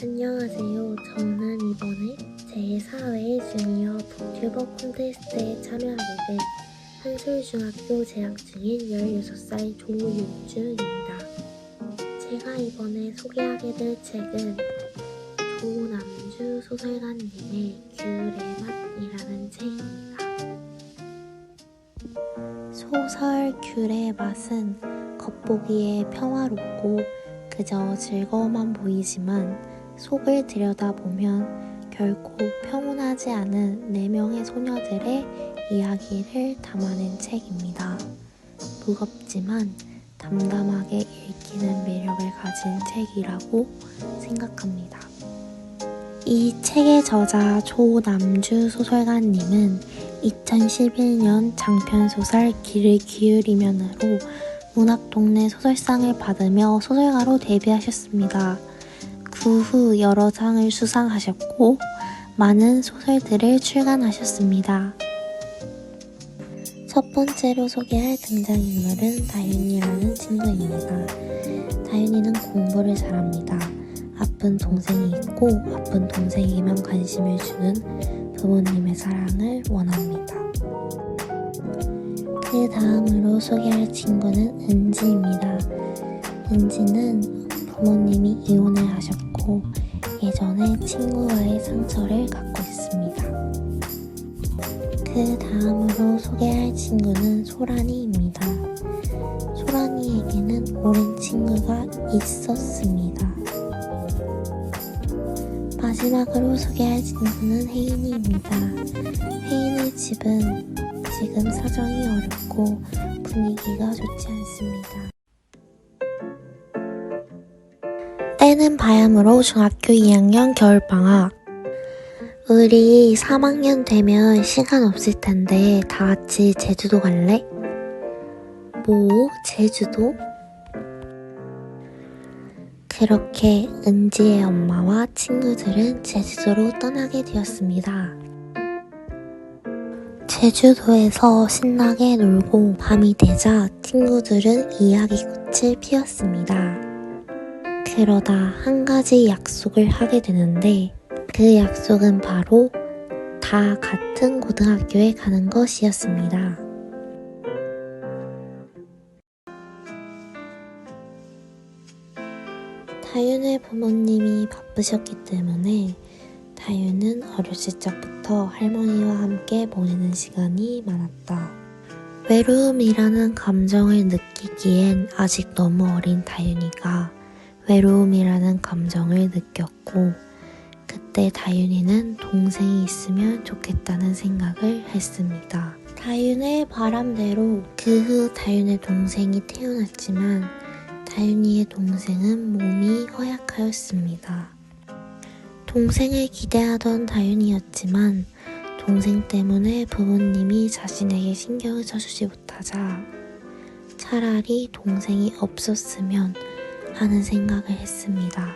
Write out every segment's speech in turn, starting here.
안녕하세요. 저는 이번에 제4회 주니어 북튜버 콘테스트에 참여하게 된 한솔중학교 재학 중인 16살 조윤주입니다. 제가 이번에 소개하게 될 책은 조남주 소설가님의 귤의 맛이라는 책입니다. 소설 귤의 맛은 겉보기에 평화롭고 그저 즐거움만 보이지만 속을 들여다보면 결코 평온하지 않은 4명의 소녀들의 이야기를 담아낸 책입니다. 무겁지만 담담하게 읽히는 매력을 가진 책이라고 생각합니다. 이 책의 저자 조남주 소설가님은 2011년 장편소설 길을 기울이면으로 문학동네 소설상을 받으며 소설가로 데뷔하셨습니다. 그 후 여러 상을 수상하셨고 많은 소설들을 출간하셨습니다. 첫 번째로 소개할 등장인물은 다윤이라는 친구입니다. 다윤이는 공부를 잘합니다. 아픈 동생이 있고 아픈 동생에게만 관심을 주는 부모님의 사랑을 원합니다. 그 다음으로 소개할 친구는 은지입니다. 은지는 부모님이 이혼을 하셨고 예전에 친구와의 상처를 갖고 있습니다. 그 다음으로 소개할 친구는 소란이입니다. 소란이에게는 오랜 친구가 있었습니다. 마지막으로 소개할 친구는 혜인이입니다. 혜인의 집은 지금 사정이 어렵고 분위기가 좋지 않습니다. 때는 바야흐로 중학교 2학년 겨울방학. 우리 3학년 되면 시간 없을 텐데 다 같이 제주도 갈래? 뭐? 제주도? 그렇게 은지의 엄마와 친구들은 제주도로 떠나게 되었습니다. 제주도에서 신나게 놀고 밤이 되자 친구들은 이야기꽃을 피웠습니다. 그러다 한 가지 약속을 하게 되는데 그 약속은 바로 다 같은 고등학교에 가는 것이었습니다. 다윤의 부모님이 바쁘셨기 때문에 다윤은 어렸을 적부터 할머니와 함께 보내는 시간이 많았다. 외로움이라는 감정을 느끼기엔 아직 너무 어린 다윤이가 외로움이라는 감정을 느꼈고 그때 다윤이는 동생이 있으면 좋겠다는 생각을 했습니다. 다윤의 바람대로 그 후 다윤의 동생이 태어났지만 다윤이의 동생은 몸이 허약하였습니다. 동생을 기대하던 다윤이였지만 동생 때문에 부모님이 자신에게 신경을 써주지 못하자 차라리 동생이 없었으면 하는 생각을 했습니다.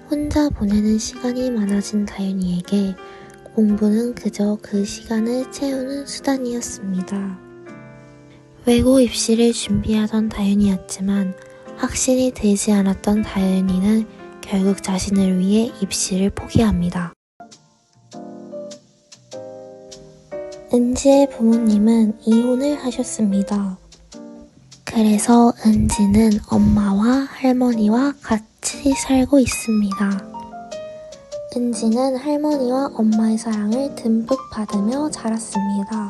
혼자 보내는 시간이 많아진 다윤이에게 공부는 그저 그 시간을 채우는 수단이었습니다. 외고 입시를 준비하던 다윤이였지만 확신이 들지 않았던 다윤이는 결국 자신을 위해 입시를 포기합니다. 은지의 부모님은 이혼을 하셨습니다. 그래서 은지는 엄마와 할머니와 같이 살고 있습니다. 은지는 할머니와 엄마의 사랑을 듬뿍 받으며 자랐습니다.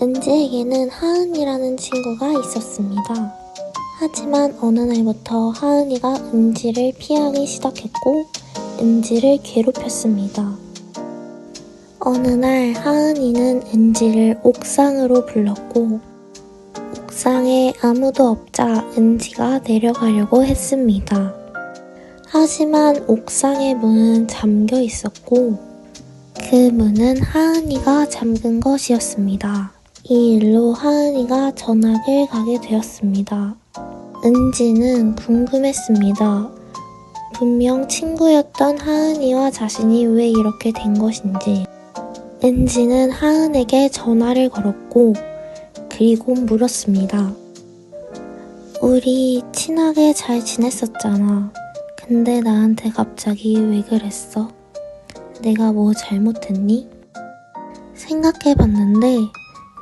은지에게는 하은이라는 친구가 있었습니다. 하지만 어느 날부터 하은이가 은지를 피하기 시작했고 은지를 괴롭혔습니다. 어느 날 하은이는 은지를 옥상으로 불렀고 옥상에 아무도 없자 은지가 내려가려고 했습니다. 하지만 옥상의 문은 잠겨 있었고 그 문은 하은이가 잠근 것이었습니다. 이 일로 하은이가 전학을 가게 되었습니다. 은지는 궁금했습니다. 분명 친구였던 하은이와 자신이 왜 이렇게 된 것인지. 은지는 하은에게 전화를 걸었고 그리고 물었습니다. 우리 친하게 잘 지냈었잖아. 근데 나한테 갑자기 왜 그랬어? 내가 뭐 잘못했니? 생각해봤는데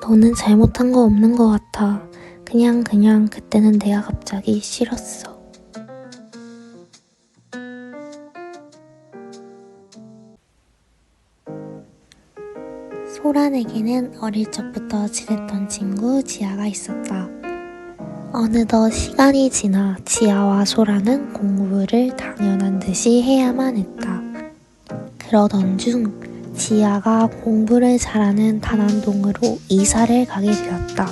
너는 잘못한 거 없는 것 같아. 그냥 그때는 내가 갑자기 싫었어. 소란에게는 어릴 적부터 지냈던 친구 지아가 있었다. 어느덧 시간이 지나 지아와 소라는 공부를 당연한 듯이 해야만 했다. 그러던 중 지아가 공부를 잘하는 단안동으로 이사를 가게 되었다.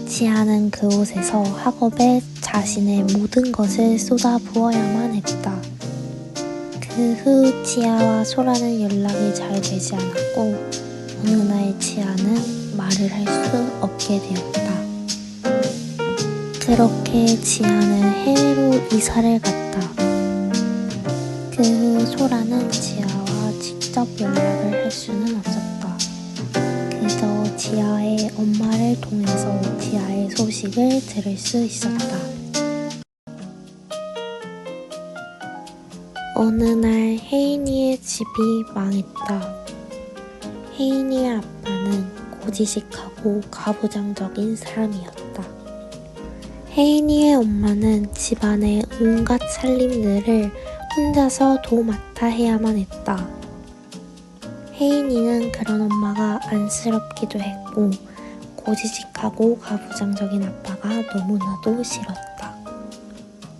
지아는 그곳에서 학업에 자신의 모든 것을 쏟아부어야만 했다. 그 후 지아와 소라는 연락이 잘 되지 않았고 어느 날 지아는 말을 할 수 없게 되었다. 그렇게 지아는 해외로 이사를 갔다. 그 후 소라는 지아와 직접 연락을 할 수는 없었다. 그저 지아의 엄마를 통해서 지아의 소식을 들을 수 있었다. 어느 날 혜인이의 집이 망했다. 혜인이의 아빠는 고지식하고 가부장적인 사람이었다. 혜인이의 엄마는 집안의 온갖 살림들을 혼자서 도맡아 해야만 했다. 혜인이는 그런 엄마가 안쓰럽기도 했고 고지식하고 가부장적인 아빠가 너무나도 싫었다.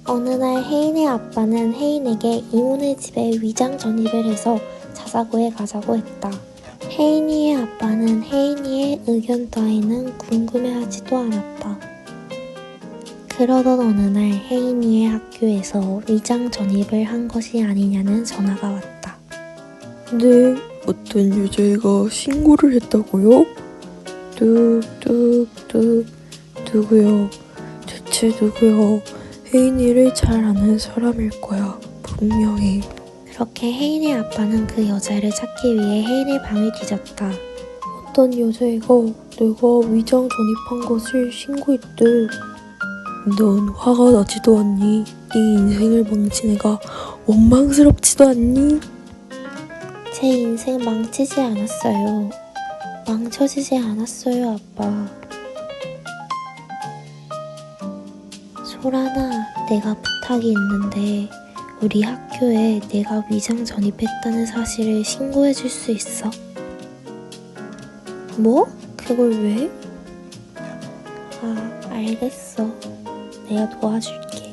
어느 날 혜인의 아빠는 혜인에게 이모네 집에 위장 전입을 해서 자사고에 가자고 했다. 혜인이의 아빠는 혜인이의 의견 따위는 궁금해하지도 않았다. 그러던 어느 날 혜인이의 학교에서 위장 전입을 한 것이 아니냐는 전화가 왔다. 네, 어떤 여자애가 신고를 했다고요? 뚝뚝뚝 누구요? 대체 누구요? 혜인이를 잘 아는 사람일 거야, 분명히. 그렇게 혜인의 아빠는 그 여자를 찾기 위해 혜인의 방을 뒤졌다. 어떤 여자애가 내가 위장 전입한 것을 신고했대. 넌 화가 나지도 않니? 네 인생을 망친 애가 원망스럽지도 않니? 제 인생 망치지 않았어요. 망쳐지지 않았어요, 아빠. 소란아, 내가 부탁이 있는데 우리 학교에 내가 위장 전입했다는 사실을 신고해 줄 수 있어? 뭐? 그걸 왜? 아, 알겠어. 내가 도와줄게.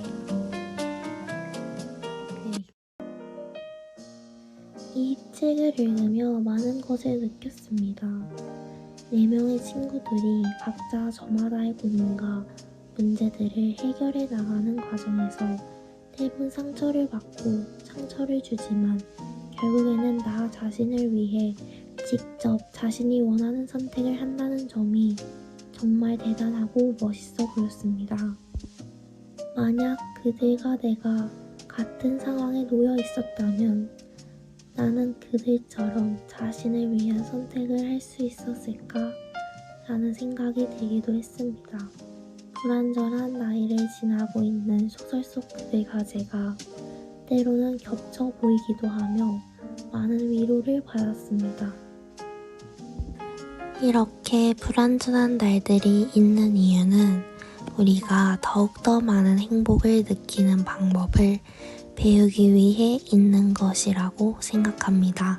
이 책을 읽으며 많은 것을 느꼈습니다. 4명의 친구들이 각자 저마다의 고민과 문제들을 해결해 나가는 과정에서 대부분 상처를 받고 상처를 주지만 결국에는 나 자신을 위해 직접 자신이 원하는 선택을 한다는 점이 정말 대단하고 멋있어 보였습니다. 만약 그들과 내가 같은 상황에 놓여 있었다면 나는 그들처럼 자신을 위한 선택을 할 수 있었을까? 라는 생각이 들기도 했습니다. 불완전한 나이를 지나고 있는 소설 속 그들과 제가 때로는 겹쳐 보이기도 하며 많은 위로를 받았습니다. 이렇게 불완전한 날들이 있는 이유는 우리가 더욱더 많은 행복을 느끼는 방법을 배우기 위해 있는 것이라고 생각합니다.